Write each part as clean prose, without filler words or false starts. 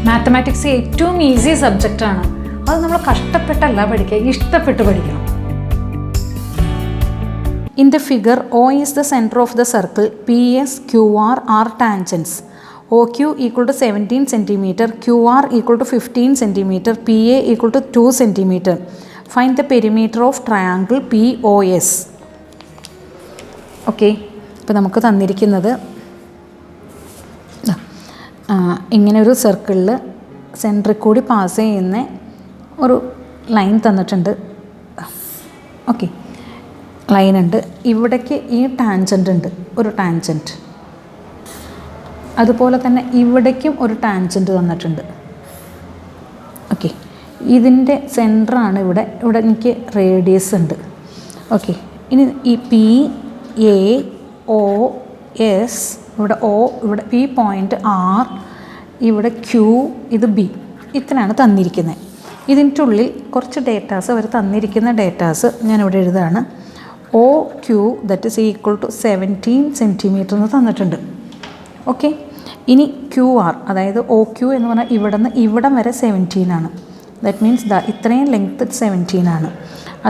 Mathematics ഏറ്റവും easy സബ്ജക്റ്റാണ്. അത് നമ്മൾ കഷ്ടപ്പെട്ടല്ല പഠിക്കുക, ഇഷ്ടപ്പെട്ട് പഠിക്കണം. In the figure, O is the center of the circle, PS, QR are tangents. OQ equal to 17 cm, QR equal to 15 cm, PA equal to 2 cm. Find the perimeter of triangle POS. Okay, ഇപ്പോൾ നമുക്ക് തന്നിരിക്കുന്നത് ഇങ്ങനെ ഒരു സർക്കിളിൽ സെൻറ്ററിൽ കൂടി pass ചെയ്യുന്ന ഒരു ലൈൻ തന്നിട്ടുണ്ട്. ഓക്കെ, ലൈൻ ഉണ്ട്. ഇവിടേക്ക് ഈ ടാൻജൻ്റ് ഉണ്ട്, ഒരു ടാൻജൻറ്റ്. അതുപോലെ തന്നെ ഇവിടേക്കും ഒരു ടാൻജൻറ്റ് തന്നിട്ടുണ്ട്. ഓക്കെ, ഇതിൻ്റെ സെൻറ്ററാണ് ഇവിടെ. ഇവിടെ എനിക്ക് റേഡിയസ് ഉണ്ട്. ഓക്കെ, ഇനി ഈ പി എ ഒ എസ്, ഇവിടെ ഒ, ഇവിടെ പി പോയിൻ്റ് ആർ, ഇവിടെ ക്യൂ, ഇത് ബി, ഇത്രയാണ് തന്നിരിക്കുന്നത്. ഇതിൻ്റെ ഉള്ളിൽ കുറച്ച് ഡേറ്റാസ് അവർ തന്നിരിക്കുന്ന ഡേറ്റാസ് ഞാനിവിടെ എഴുതാണ്. O Q that is equal to 17 centimetre എന്ന് തന്നിട്ടുണ്ട്. ഓക്കെ, ഇനി ക്യൂ ആർ, അതായത് ഒ ക്യൂ എന്ന് പറഞ്ഞാൽ ഇവിടെ നിന്ന് ഇവിടം വരെ 17 ആണ്. ദാറ്റ് മീൻസ് ഇത്രയും ലെങ്ത്ത് 17 ആണ്.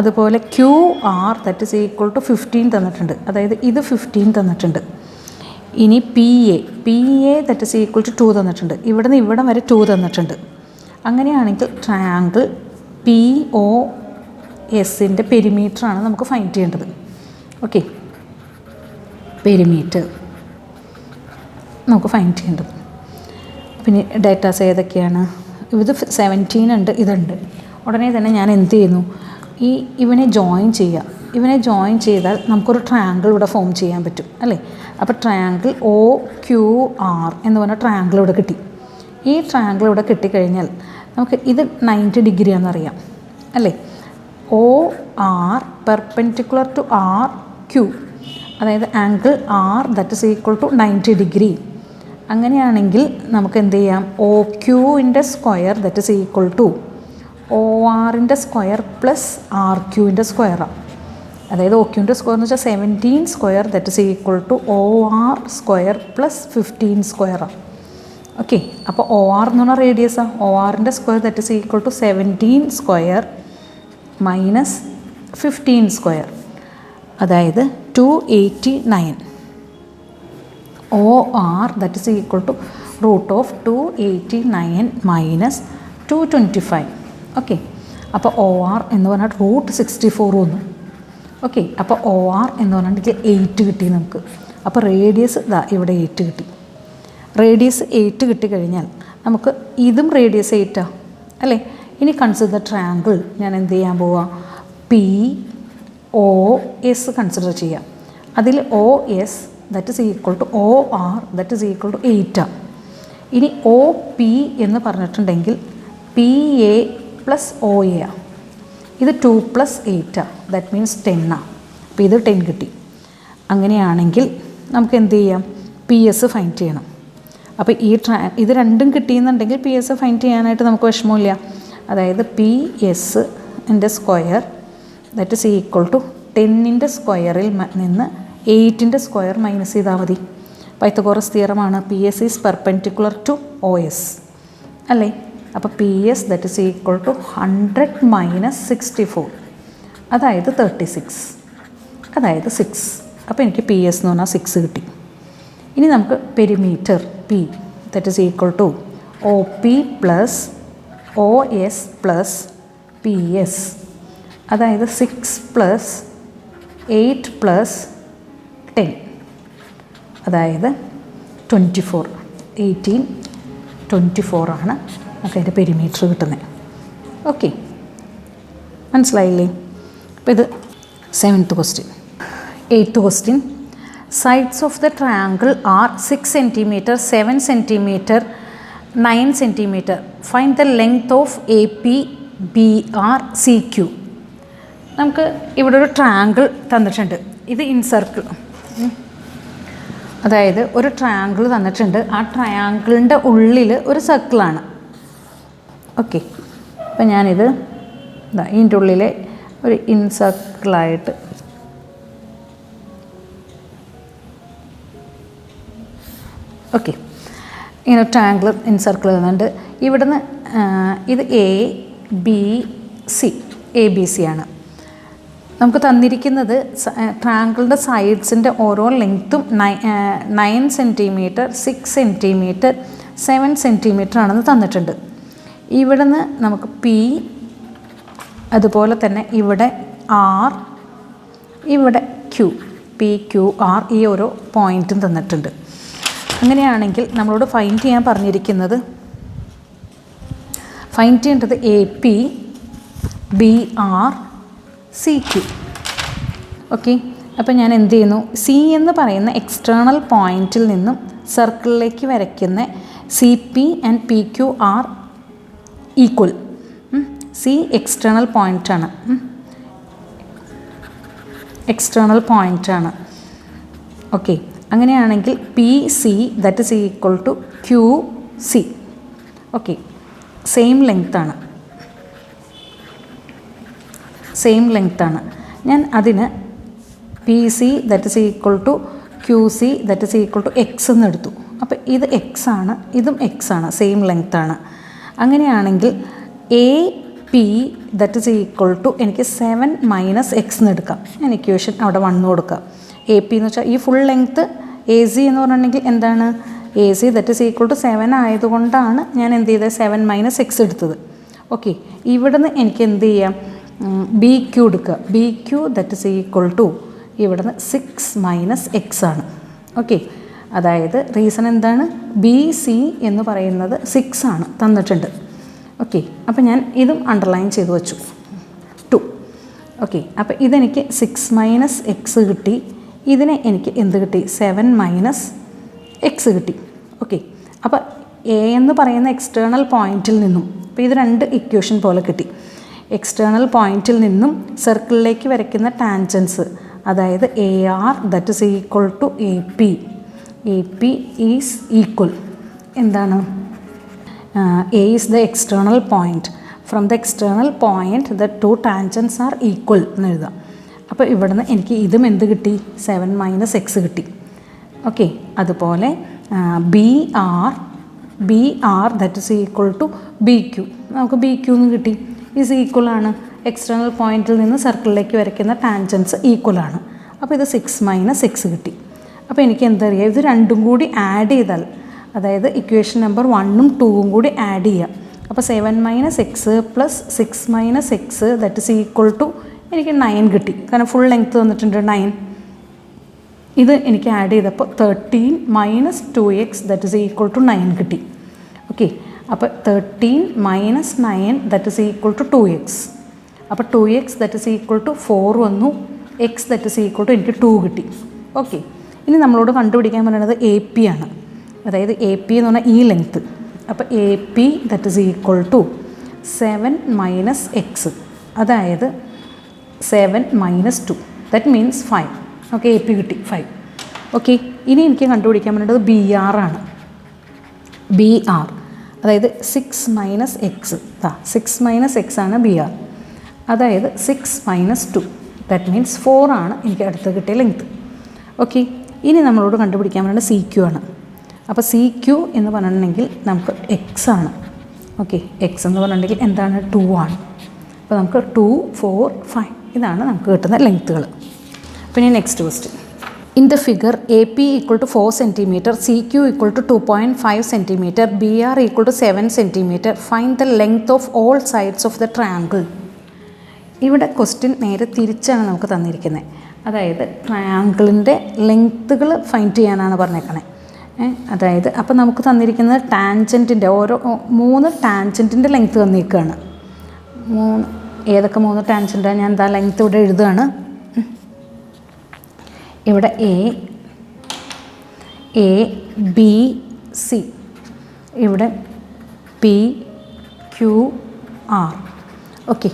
അതുപോലെ Q R that is equal to 15 തന്നിട്ടുണ്ട്, അതായത് ഇത് 15 തന്നിട്ടുണ്ട്. ഇനി P A that is equal to 2 തന്നിട്ടുണ്ട്, ഇവിടെ നിന്ന് ഇവിടം വരെ 2 തന്നിട്ടുണ്ട്. അങ്ങനെയാണെങ്കിൽ ട്രയാങ്കിൾ പി ഒ എസിൻ്റെ പെരിമീറ്ററാണ് നമുക്ക് ഫൈൻഡ് ചെയ്യേണ്ടത്. ഓക്കെ, പെരിമീറ്റർ നമുക്ക് ഫൈൻഡ് ചെയ്യേണ്ടത്. പിന്നെ ഡേറ്റാസ് ഏതൊക്കെയാണ്? ഇത് 17 ഉണ്ട്, ഇതുണ്ട്. ഉടനെ തന്നെ ഞാൻ എന്ത് ചെയ്യുന്നു, ഇവനെ ജോയിൻ ചെയ്യുക. ഇവനെ ജോയിൻ ചെയ്താൽ നമുക്കൊരു ട്രയാങ്കിൾ ഇവിടെ ഫോം ചെയ്യാൻ പറ്റും അല്ലേ? അപ്പോൾ ട്രയാങ്കിൾ ഒ ക്യൂ ആർ എന്ന് പറഞ്ഞ ട്രയാങ്കിൾ ഇവിടെ കിട്ടി. ഈ ട്രയാങ്കിൾ ഇവിടെ കിട്ടിക്കഴിഞ്ഞാൽ നമുക്ക് ഇത് 90 ഡിഗ്രി ആണെന്നറിയാം അല്ലേ? O R perpendicular to R Q, അതായത് angle R that is equal to 90 degree. അങ്ങനെയാണെങ്കിൽ നമുക്ക് എന്ത് ചെയ്യാം, ഒ ക്യൂവിൻ്റെ square that is equal to O ആറിൻ്റെ സ്ക്വയർ പ്ലസ് ആർ ക്യൂവിൻ്റെ സ്ക്വയറാണ്. അതായത് ഒ ക്യൂവിൻ്റെ സ്ക്വയർ എന്ന് വെച്ചാൽ 17 square that is equal to O R square plus 15 സ്ക്വയറാണ്. ഓക്കെ, അപ്പോൾ ഒ ആർ എന്ന് പറഞ്ഞാൽ റേഡിയസാണ്. ഒ ആറിൻ്റെ square that is equal to 17 square minus 15 square, അതായത് 289. O R that is equal to root of 289 minus 225. Okay, അപ്പോൾ O R എന്ന് പറഞ്ഞാൽ റൂട്ട് 64 വന്നു. ഓക്കെ, അപ്പോൾ ഒ ആർ എന്ന് പറഞ്ഞിട്ടുണ്ടെങ്കിൽ 8 കിട്ടി നമുക്ക്. അപ്പോൾ റേഡിയസ് ഇവിടെ 8 കിട്ടി. റേഡിയസ് 8 കിട്ടിക്കഴിഞ്ഞാൽ നമുക്ക് ഇതും റേഡിയസ് 8 അല്ലേ? ഇനി കൺസിഡർ ട്രയാങ്കിൾ ഞാൻ എന്ത് ചെയ്യാൻ പോവാം, പി ഒ എസ് കൺസിഡർ ചെയ്യാം. അതിൽ O S that is equal to O R that is equal to 8. ഇനി ഒ പി എന്ന് പറഞ്ഞിട്ടുണ്ടെങ്കിൽ P A plus O A, ഇത് 2 പ്ലസ് 8 ദാറ്റ് മീൻസ് 10. അപ്പോൾ ഇത് 10 കിട്ടി. അങ്ങനെയാണെങ്കിൽ നമുക്ക് എന്ത് ചെയ്യാം, പി എസ് ഫൈൻഡ് ചെയ്യണം. അപ്പോൾ ഇത് രണ്ടും കിട്ടിയെന്നുണ്ടെങ്കിൽ പി എസ് ഫൈൻഡ് ചെയ്യാനായിട്ട് നമുക്ക് വിഷമമില്ല. അതായത് പി എസ് ൻ്റെ square that is equal to 10ൻ്റെ സ്ക്വയറിൽ നിന്ന് 8ൻ്റെ സ്ക്വയർ മൈനസ് ചെയ്താൽ മതി. പൈത്തഗോറസ് തിയറമാണ്, P S is perpendicular to O S അല്ലേ? അപ്പോൾ P S that is equal to 100 minus 64, അതായത് 36, അതായത് 6. അപ്പോൾ എനിക്ക് പി എസ് എന്ന് പറഞ്ഞാൽ 6 കിട്ടി. ഇനി നമുക്ക് perimeter P that is equal to O P plus O S plus P S, അതായത് 6 പ്ലസ് 8 പ്ലസ് 10, അതായത് 24. 18, 24 ആണ് നമുക്ക് അതിൻ്റെ പെരിമീറ്റർ കിട്ടുന്നത്. ഓക്കെ, മനസ്സിലായില്ലേ? അപ്പോൾ ഇത് 7th question. 8th question, sides of the triangle are 6 cm, 7 cm, 9 cm. Find the length of AP, BR, CQ. നമുക്ക് ഇവിടെ ഒരു ട്രയാങ്കിൾ തന്നിട്ടുണ്ട്. ഇത് ഇൻസർക്കിൾ, അതായത് ഒരു ട്രയാങ്കിൾ തന്നിട്ടുണ്ട്. ആ ട്രയാങ്കിളിൻ്റെ ഉള്ളിൽ ഒരു സർക്കിളാണ്. ഓക്കെ, അപ്പോൾ ഞാനിത് ഇതിൻ്റെ ഉള്ളിലെ ഒരു ഇൻസർക്കിളായിട്ട് ഓക്കെ, ഇങ്ങനെ ട്രയാങ്കിൾ ഇൻസർക്കിൾ തന്നിട്ടുണ്ട്. ഇവിടുന്ന് ഇത് A B C, A B C ആണ്. നമുക്ക് തന്നിരിക്കുന്നത് ട്രയാങ്കിളിൻ്റെ സൈഡ്സിൻ്റെ ഓരോ ലെങ്ത്തും 9 സെൻറ്റിമീറ്റർ, 6 സെൻറ്റിമീറ്റർ, 7 സെൻറ്റിമീറ്റർ ആണെന്ന് തന്നിട്ടുണ്ട്. ഇവിടുന്ന് നമുക്ക് പി, അതുപോലെ തന്നെ ഇവിടെ ആർ, ഇവിടെ ക്യൂ, പി ക്യൂ ആർ, ഈ ഓരോ പോയിൻറ്റും തന്നിട്ടുണ്ട്. അങ്ങനെയാണെങ്കിൽ നമ്മളോട് ഫൈൻഡ് ചെയ്യാൻ പറഞ്ഞിരിക്കുന്നത്, ഫൈൻഡ് ചെയ്യേണ്ടത് A P, B R, C Q. Okay, അപ്പോൾ ഞാൻ എന്ത് ചെയ്യുന്നു, സി എന്ന് പറയുന്ന എക്സ്റ്റേണൽ പോയിൻറ്റിൽ നിന്നും സർക്കിളിലേക്ക് വരയ്ക്കുന്ന C P and P Q R equal. C external പോയിൻ്റാണ്, എക്സ്റ്റേണൽ പോയിൻ്റാണ്. ഓക്കെ, അങ്ങനെയാണെങ്കിൽ P C that is equal to Q C. Okay, same ലെങ്ത്താണ്, സെയിം ലെങ്ത്താണ്. ഞാൻ അതിന് P C that is equal to Q C that is equal to x എന്ന് എടുത്തു. അപ്പോൾ ഇത് എക്സ് ആണ്, ഇതും എക്സ് ആണ്, സെയിം ലെങ്ത്താണ്. അങ്ങനെയാണെങ്കിൽ A P that is equal to എനിക്ക് 7 മൈനസ് എക്സ് എന്ന് എടുക്കാം. ഞാൻ ഇക്വേഷൻ അവിടെ 1 കൊടുക്കാം. എ പി എന്ന് വെച്ചാൽ ഈ ഫുൾ ലെങ്ത്ത് എ സി എന്ന് പറഞ്ഞിട്ടുണ്ടെങ്കിൽ എന്താണ്, A C that is equal to 7 ആയതുകൊണ്ടാണ് ഞാൻ എന്ത് ചെയ്തത് 7 മൈനസ് എക്സ് എടുത്തത്. ഓക്കെ, ഇവിടുന്ന് എനിക്ക് എന്ത് ചെയ്യാം, ബി ക്യൂ എടുക്കുക. B Q that is equal to ഇവിടുന്ന് 6 മൈനസ് എക്സ് ആണ്. ഓക്കെ, അതായത് റീസൺ എന്താണ്, ബി സി എന്ന് പറയുന്നത് 6 ആണ് തന്നിട്ടുണ്ട്. ഓക്കെ, അപ്പോൾ ഞാൻ ഇതും അണ്ടർലൈൻ ചെയ്ത് വെച്ചു 2. ഓക്കെ, അപ്പോൾ ഇതെനിക്ക് 6 മൈനസ് എക്സ് കിട്ടി. ഇതിനെ എനിക്ക് എന്ത് കിട്ടി, 7 മൈനസ് എക്സ് കിട്ടി. ഓക്കെ, അപ്പോൾ എ എന്ന് പറയുന്ന എക്സ്റ്റേണൽ പോയിൻറ്റിൽ നിന്നും, അപ്പോൾ ഇത് 2 ഇക്വേഷൻ പോലെ കിട്ടി. എക്സ്റ്റേണൽ പോയിൻറ്റിൽ നിന്നും സർക്കിളിലേക്ക് വരയ്ക്കുന്ന ടാൻജൻസ്, അതായത് A R that is equal to A P. A P is equal എന്താണ്, A is the external point. From the external point the 2 tangents are equal എന്ന് എഴുതാം. അപ്പോൾ ഇവിടുന്ന് എനിക്ക് ഇതും എന്ത് കിട്ടി, 7 മൈനസ് എക്സ് കിട്ടി. ഓക്കെ, അതുപോലെ B R that is equal to B Q. നമുക്ക് ബി ക്യൂ എന്ന് കിട്ടി, ഈസ് ഈക്വൽ ആണ്. എക്സ്റ്റേണൽ പോയിൻറ്റിൽ നിന്ന് സർക്കിളിലേക്ക് വരയ്ക്കുന്ന ടാൻജൻസ് ഈക്വൽ ആണ്. അപ്പോൾ ഇത് 6 മൈനസ് എക്സ് കിട്ടി. അപ്പോൾ എനിക്ക് എന്തറിയാം, ഇത് രണ്ടും കൂടി ആഡ് ചെയ്താൽ, അതായത് ഇക്വേഷൻ നമ്പർ 1ഉം 2ഉം കൂടി ആഡ് ചെയ്യാം. അപ്പോൾ 7 minus x plus 6 minus x that is equal to എനിക്ക് 9 കിട്ടി. കാരണം ഫുൾ ലെങ്ത്ത് വന്നിട്ടുണ്ട് 9. ഇത് എനിക്ക് ആഡ് ചെയ്തപ്പോൾ 13 minus 2x that is equal to 9 കിട്ടി. ഓക്കെ, അപ്പോൾ 13 minus 9 that is equal to 2x. അപ്പോൾ 2x that is equal to 4 വന്നു, x that is equal to എനിക്ക് 2 കിട്ടി. ഓക്കെ, ഇനി നമ്മളോട് കണ്ടുപിടിക്കാൻ പറയുന്നത് എ പി ആണ്. അതായത് എ പി എന്ന് പറഞ്ഞാൽ ഈ ലെങ്ത്ത്. അപ്പോൾ A P that is equal to 7 minus x, അതായത് 7 minus 2 that means 5. Okay, A P കിട്ടി 5. ഓക്കെ, ഇനി എനിക്ക് കണ്ടുപിടിക്കാൻ പറ്റുന്നത് ബി ആർ ആണ്. ബി ആർ അതായത് 6 മൈനസ് എക്സ്, 6 മൈനസ് എക്സ് ആണ് ബി ആർ. അതായത് 6 മൈനസ് 2 ദാറ്റ് മീൻസ് 4 ആണ് എനിക്ക് അടുത്ത് കിട്ടിയ ലെങ്ത്ത്. ഓക്കെ, ഇനി നമ്മളോട് കണ്ടുപിടിക്കാൻ പറ്റുന്നത് സി ക്യൂ ആണ്. അപ്പോൾ സി ക്യൂ എന്ന് പറഞ്ഞിട്ടുണ്ടെങ്കിൽ നമുക്ക് എക്സ് ആണ്. ഓക്കെ, എക്സ് എന്ന് പറഞ്ഞിട്ടുണ്ടെങ്കിൽ എന്താണ്, 2 ആണ്. അപ്പോൾ നമുക്ക് 2, 4, 5 ഇതാണ് നമുക്ക് കിട്ടുന്ന ലെങ്ത്തുകൾ. പിന്നെ next question, in the figure A P equal to 4 centimetre, C Q equal to 2.5 centimetre, B R equal to 7 centimetre, find the length of all sides of the triangle. ഇവിടെ ക്വസ്റ്റ്യൻ നേരെ തിരിച്ചാണ് നമുക്ക് തന്നിരിക്കുന്നത്. അതായത് ട്രയാങ്കിളിൻ്റെ ലെങ്ത്തുകൾ ഫൈൻഡ് ചെയ്യാനാണ് പറഞ്ഞേക്കണേ. അതായത് അപ്പോൾ നമുക്ക് തന്നിരിക്കുന്നത് ടാൻജൻറ്റിൻ്റെ ഓരോ 3 ടാൻജൻറ്റിൻ്റെ ലെങ്ത്ത് തന്നിരിക്കുകയാണ്. ഏതൊക്കെ 3 ടാൻജൻറ്റാണ്, ഞാൻ എന്താ ലെങ്ത്ത് ഇവിടെ എഴുതുകയാണ്. ഇവിടെ എ ബി സി, ഇവിടെ പി ക്യൂ ആർ. ഓക്കെ,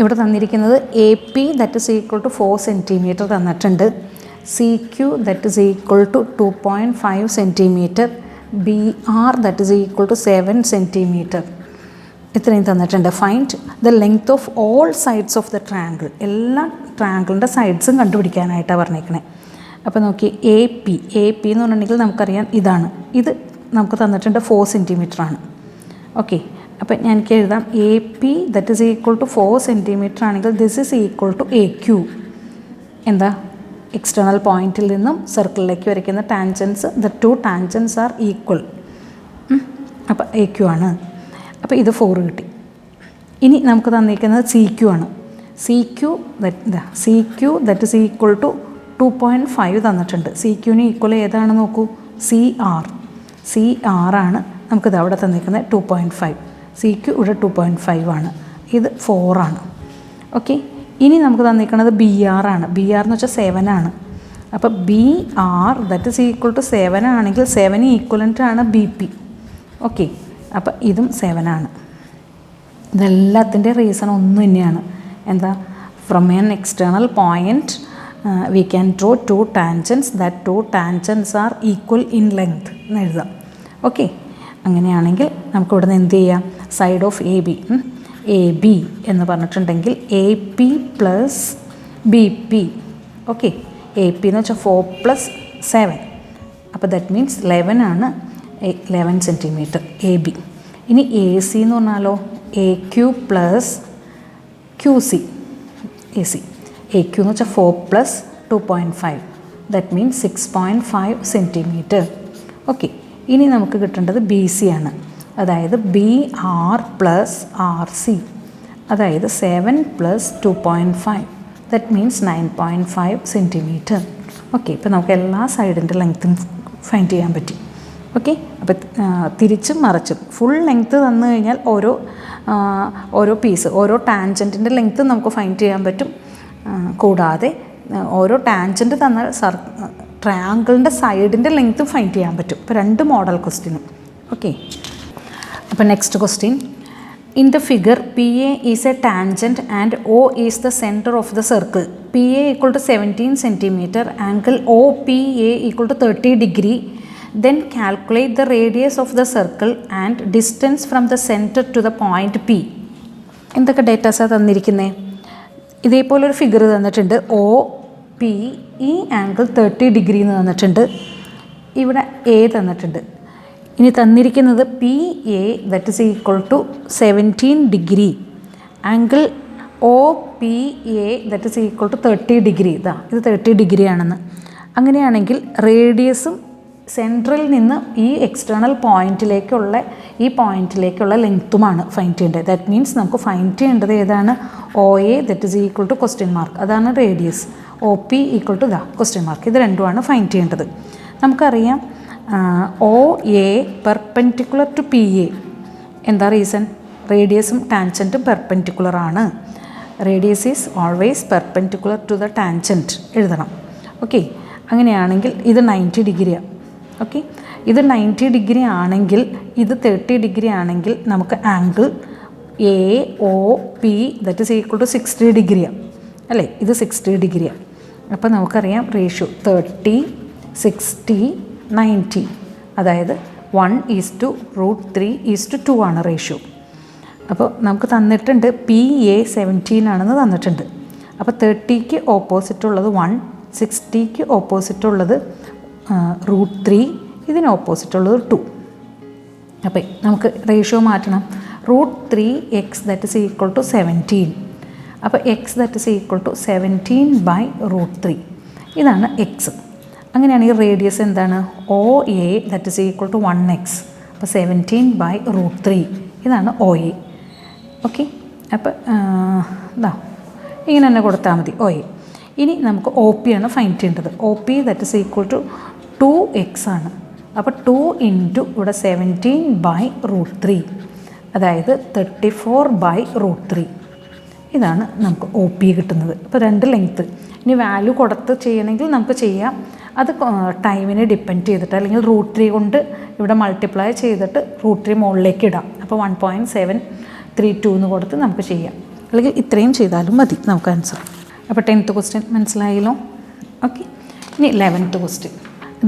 ഇവിടെ തന്നിരിക്കുന്നത് A P that is equal to 4 centimetre തന്നിട്ടുണ്ട്, C Q that is equal to 2.5 centimetre, B R that is equal to 7 centimetre. ഇത്രയും തന്നിട്ടുണ്ട്. Find the length of all sides of the triangle. എല്ലാ ട്രയാങ്കിളിൻ്റെ സൈഡ്സും കണ്ടുപിടിക്കാനായിട്ടാണ് പറഞ്ഞേക്കണേ. അപ്പോൾ നോക്കി, A P എന്ന് പറഞ്ഞിട്ടുണ്ടെങ്കിൽ നമുക്കറിയാം ഇതാണ്. ഇത് നമുക്ക് തന്നിട്ടുണ്ട് 4 സെൻറ്റിമീറ്റർ ആണ്. ഓക്കെ, അപ്പം ഞാൻ എനിക്ക് എഴുതാം A P that is equal to 4 centimetre ആണെങ്കിൽ this is equal to A Q. എന്താ, എക്സ്റ്റേണൽ പോയിന്റിൽ നിന്നും സർക്കിളിലേക്ക് വരയ്ക്കുന്ന tangents, the two tangents are equal. അപ്പോൾ എ ക്യൂ ആണ്. അപ്പോൾ ഇത് 4 കിട്ടി. ഇനി നമുക്ക് തന്നിരിക്കുന്നത് സി ക്യൂ ആണ്. C Q that is equal to 2.5 തന്നിട്ടുണ്ട്. സി ക്യൂന് ഈക്വൽ ഏതാണ് നോക്കൂ, സി ആർ ആണ്. നമുക്കിത് അവിടെ തന്നിരിക്കുന്നത് 2.5. സി ക്യൂ ഇവിടെ 2.5 ആണ്, ഇത് 4 ആണ്. ഓക്കെ, ഇനി നമുക്ക് തന്നിരിക്കുന്നത് ബി ആർ ആണ്. ബി ആർ എന്ന് വെച്ചാൽ 7 ആണ്. അപ്പോൾ B R that is equal to 7 ആണെങ്കിൽ 7 ഈക്വലൻ്റ് ആണ് ബി പി. ഓക്കെ, അപ്പോൾ ഇതും 7 ആണ്. ഇതെല്ലാത്തിൻ്റെ റീസൺ ഒന്ന് തന്നെയാണ്. എന്താ, from an external point we can draw 2 tangents that 2 tangents are equal in length എന്ന് എഴുതാം. ഓക്കെ, അങ്ങനെയാണെങ്കിൽ നമുക്ക് ഇവിടെ നിന്ന് എന്ത് ചെയ്യാം, സൈഡ് ഓഫ് എ ബി എന്ന് പറഞ്ഞിട്ടുണ്ടെങ്കിൽ A P plus B P. Okay, A P എന്ന് വെച്ചാൽ 4 + 7, അപ്പോൾ ദറ്റ് മീൻസ് 11 ആണ്, 11 സെൻറ്റിമീറ്റർ എ ബി. ഇനി എ സി എന്ന് പറഞ്ഞാലോ A Q plus Q C. A Q എന്ന് വെച്ചാൽ 4 + 2.5, ദറ്റ് മീൻസ് 6.5 സെൻറ്റിമീറ്റർ. ഓക്കെ, ഇനി നമുക്ക് കിട്ടേണ്ടത് ബി സി ആണ്. അതായത് B R plus R C, അതായത് 7 + 2.5, ദറ്റ് മീൻസ് 9.5 സെൻറ്റിമീറ്റർ. ഓക്കെ, ഇപ്പോൾ നമുക്ക് എല്ലാ സൈഡിൻ്റെ ലെങ്ത്തും ഫൈൻഡ് ചെയ്യാൻ പറ്റി. ഓക്കെ, അപ്പോൾ തിരിച്ചും മറിച്ചും ഫുൾ ലെങ്ത്ത് തന്നു കഴിഞ്ഞാൽ ഓരോ പീസ്, ഓരോ ടാൻജൻറ്റിൻ്റെ ലെങ്ത്ത് നമുക്ക് ഫൈൻഡ് ചെയ്യാൻ പറ്റും. കൂടാതെ ഓരോ ടാൻജൻറ്റ് തന്നാൽ ട്രയാങ്കിളിൻ്റെ സൈഡിൻ്റെ ലെങ്ത്തും ഫൈൻഡ് ചെയ്യാൻ പറ്റും. ഇപ്പോൾ 2 മോഡൽ ക്വസ്റ്റ്യനും. ഓക്കെ, അപ്പോൾ next question. In the figure P A is a tangent and O is the centre of the circle. P A equal to 17 centimetre, angle O P A equal to 30 degree. Then calculate the radius of the circle and distance from the center to the point P. എന്തൊക്കെ ഡേറ്റാസാണ് തന്നിരിക്കുന്നത്? ഇതേപോലൊരു figure തന്നിട്ടുണ്ട്. O P, ഈ angle 30 degree എന്ന് തന്നിട്ടുണ്ട്. ഇവിടെ A തന്നിട്ടുണ്ട്. ഇനി തന്നിരിക്കുന്നത് P A that is equal to 17 degree. Angle O P A that is equal to 30 degree. ഇത് 30 ഡിഗ്രി ആണെന്ന്. അങ്ങനെയാണെങ്കിൽ റേഡിയസും സെൻട്രൽ നിന്ന് ഈ എക്സ്റ്റേണൽ പോയിൻറ്റിലേക്കുള്ള ലെങ്ത്തുമാണ് ഫൈൻഡ് ചെയ്യേണ്ടത്. ദാറ്റ് മീൻസ് നമുക്ക് ഫൈൻഡ് ചെയ്യേണ്ടത് ഏതാണ്, O A that is equal to question mark, അതാണ് radius. O P equal to question mark. ഇത് രണ്ടുമാണ് ഫൈൻഡ് ചെയ്യേണ്ടത്. നമുക്കറിയാം O A perpendicular to P A. എന്താ റീസൺ? റേഡിയസും ടാൻജൻറ്റും പെർപെൻഡിക്കുലർ ആണ്. Radius is always perpendicular to the tangent എഴുതണം. ഓക്കെ, അങ്ങനെയാണെങ്കിൽ ഇത് 90 ഡിഗ്രിയാണ്. ഓക്കെ, ഇത് 90 ഡിഗ്രി ആണെങ്കിൽ ഇത് 30 ഡിഗ്രി ആണെങ്കിൽ നമുക്ക് angle A O P that is equal to 60 ഡിഗ്രിയാണ് അല്ലേ? ഇത് 60 ഡിഗ്രിയാണ്. അപ്പോൾ നമുക്കറിയാം റേഷ്യോ 30, 60, 90, അതായത് 1:√3:2 ആണ് റേഷ്യോ. അപ്പോൾ നമുക്ക് തന്നിട്ടുണ്ട് പി എ 17 ആണെന്ന് തന്നിട്ടുണ്ട്. അപ്പോൾ 30ക്ക് ഓപ്പോസിറ്റ് ഉള്ളത് 1, 60ക്ക് ഓപ്പോസിറ്റ് ഉള്ളത് √3, ഇതിന് ഓപ്പോസിറ്റ് ഉള്ളത് 2. അപ്പോൾ നമുക്ക് റേഷ്യോ മാറ്റണം. √3x that is equal to 17. അപ്പോൾ x that is equal to 17/√3, ഇതാണ് x. അങ്ങനെയാണെങ്കിൽ റേഡിയസ് എന്താണ്? O A that is equal to 1x. അപ്പോൾ 17/√3, ഇതാണ് ഒ എ. ഓക്കെ, അപ്പോൾ ഇങ്ങനെ തന്നെ കൊടുത്താൽ മതി ഒ എ. ഇനി നമുക്ക് ഒ പി ആണ് ഫൈൻഡ് ചെയ്യേണ്ടത്. O P that is equal to 2x ആണ്. അപ്പോൾ 2 ഇൻറ്റു ഇവിടെ 17/√3, അതായത് 34/√3, ഇതാണ് നമുക്ക് ഒ പി കിട്ടുന്നത്. അപ്പോൾ 2 ലെങ്ത്ത്. ഇനി വാല്യൂ കൊടുത്ത് ചെയ്യണമെങ്കിൽ നമുക്ക് ചെയ്യാം. അത് ടൈമിനെ ഡിപ്പെൻഡ് ചെയ്തിട്ട്, അല്ലെങ്കിൽ √3 കൊണ്ട് ഇവിടെ മൾട്ടിപ്ലൈ ചെയ്തിട്ട് √3 മുകളിലേക്ക് ഇടാം. അപ്പോൾ 1.732 എന്ന് കൊടുത്ത് നമുക്ക് ചെയ്യാം. അല്ലെങ്കിൽ ഇത്രയും ചെയ്താലും മതി നമുക്ക് ആൻസർ. അപ്പോൾ 10th ക്വസ്റ്റ്യൻ മനസ്സിലായല്ലോ. ഓക്കെ, ഇനി 11th question.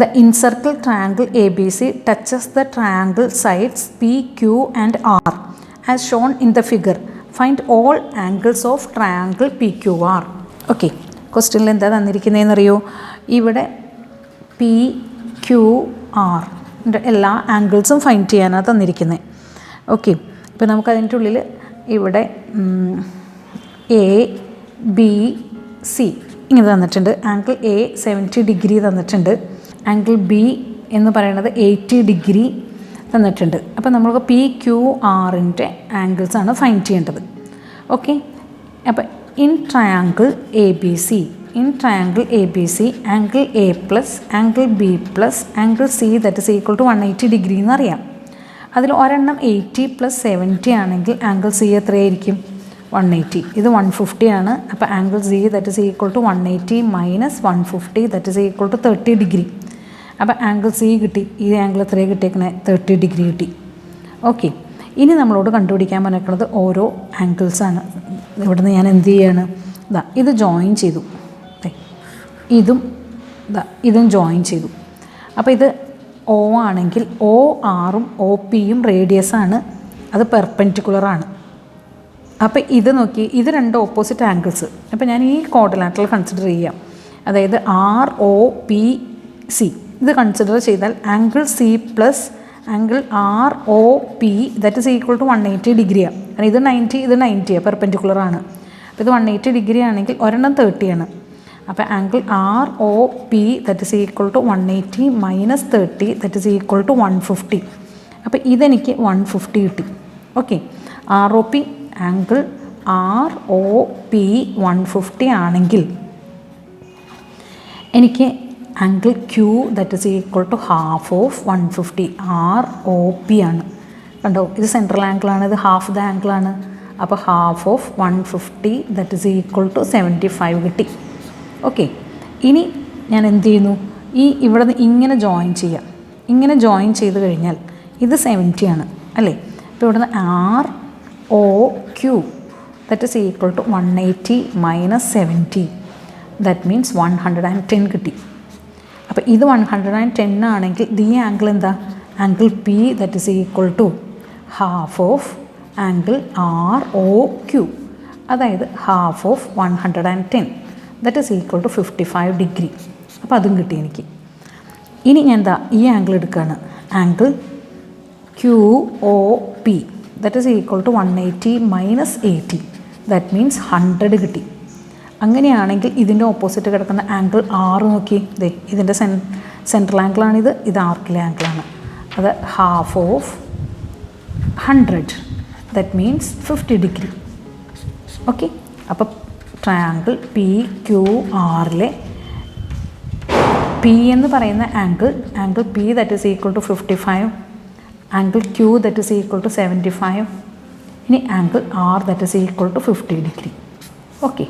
The encircled triangle ABC touches the triangle sides P, Q and R as shown in the figure. Find all angles of triangle PQR. Okay, ക്വസ്റ്റ്യനിൽ എന്താ തന്നിരിക്കുന്നതെന്ന് അറിയോ? ഇവിടെ പി ക്യു ആർ എല്ലാ ആംഗിൾസും find ചെയ്യാനാണ് തന്നിരിക്കുന്നത്. Okay, ഇപ്പോൾ നമുക്കതിൻ്റെ ഉള്ളിൽ ഇവിടെ എ ബി സി ഇങ്ങനെ തന്നിട്ടുണ്ട്. ആംഗിൾ എ 70 ഡിഗ്രി തന്നിട്ടുണ്ട്. ആംഗിൾ ബി എന്ന് പറയുന്നത് 80 ഡിഗ്രി തന്നിട്ടുണ്ട്. അപ്പോൾ നമ്മൾക്ക് പി ക്യു ആറിൻ്റെ ആംഗിൾസാണ് ഫൈൻഡ് ചെയ്യേണ്ടത്. ഓക്കെ, അപ്പോൾ in triangle A B C, angle A plus angle B plus angle C that is equal to 180 degree എന്നറിയാം. അതിൽ ഒരെണ്ണം 80 + 70 ആണെങ്കിൽ ആംഗിൾ സി എത്രയായിരിക്കും? 180. ഇത് 150 ആണ്. അപ്പോൾ angle C that is equal to 180 minus 150 that is equal to 30 degree. അപ്പോൾ angle C കിട്ടി. ഈ ആംഗിൾ എത്രയാണ് കിട്ടിയേക്കണേ? 30 ഡിഗ്രി കിട്ടി. ഓക്കെ, ഇനി നമ്മളോട് കണ്ടുപിടിക്കാൻ പറഞ്ഞിരിക്കുന്നത് ഓരോ ആംഗിൾസാണ്. ഇവിടുന്ന് ഞാൻ എന്ത് ചെയ്യാണ്? ഇത് ജോയിൻ ചെയ്തു, ഇതും ജോയിൻ ചെയ്തു. അപ്പോൾ ഇത് ഒ ആണെങ്കിൽ ഒ ആറും ഒ പിയും റേഡിയസാണ്, അത് പെർപെൻഡിക്കുലറാണ്. അപ്പോൾ ഇത് നോക്കി, ഇത് രണ്ട് ഓപ്പോസിറ്റ് ആംഗിൾസ്. അപ്പോൾ ഞാൻ ഈ ക്വാഡ്രിലാറ്ററൽ കൺസിഡർ ചെയ്യാം. അതായത് ആർ ഒ പി സി ഇത് കൺസിഡർ ചെയ്താൽ angle C plus angle R O P that is equal to 180 ഡിഗ്രിയാണ്. കാരണം ഇത് 90, ഇത് 90 പെർപെൻഡിക്കുലറാണ്. അപ്പോൾ ഇത് 180 ഡിഗ്രി ആണെങ്കിൽ ഒരെണ്ണം 30 ആണ്. അപ്പോൾ angle R O P that is equal to 180 minus 30 that is equal to 150. അപ്പോൾ ഇതെനിക്ക് 150 കിട്ടി. Okay, R O P angle R O P 150 ആണെങ്കിൽ എനിക്ക് angle Q that is equal to half of 150 R O P ആണ്. കണ്ടോ, ഇത് central ആംഗിളാണ്, ഇത് half the ആംഗിളാണ്. അപ്പോൾ half of 150 that is equal to 75 കിട്ടി. ഓക്കെ, ഇനി ഞാൻ എന്ത് ചെയ്യുന്നു? ഇവിടെ നിന്ന് ഇങ്ങനെ ജോയിൻ ചെയ്യാം. ഇങ്ങനെ ജോയിൻ ചെയ്ത് കഴിഞ്ഞാൽ ഇത് 70 ആണ് അല്ലേ? അപ്പോൾ ഇവിടെ നിന്ന് R O Q that is equal to 180 minus 70 that means 110 കിട്ടി. അപ്പോൾ ഇത് 110 ആണെങ്കിൽ ഈ ആംഗിൾ എന്താ? Angle P that is equal to half of angle R O Q, അതായത് half of 110 that is equal to 55 degree. അപ്പോൾ അതും കിട്ടി എനിക്ക്. ഇനി ഞാൻ ഈ ആംഗിൾ എടുക്കുകയാണ്. Angle Q O P that is equal to 180 minus 80 that means 100 കിട്ടി. അങ്ങനെയാണെങ്കിൽ ഇതിൻ്റെ ഓപ്പോസിറ്റ് കിടക്കുന്ന ആംഗിൾ ആറ് നോക്കി, ഇതിൻ്റെ സെൻട്രൽ ആംഗിളാണിത്, ഇത് ആർക്കിലെ ആംഗിളാണ്. അത് half of 100 that means 50 degree. Okay, അപ്പോൾ ട്രയാങ്കിൾ പി ക്യു ആറിലെ പി എന്ന് പറയുന്ന angle P that is equal to 55, angle Q that is equal to 75, ഇനി angle R that is equal to 50 degree. Okay.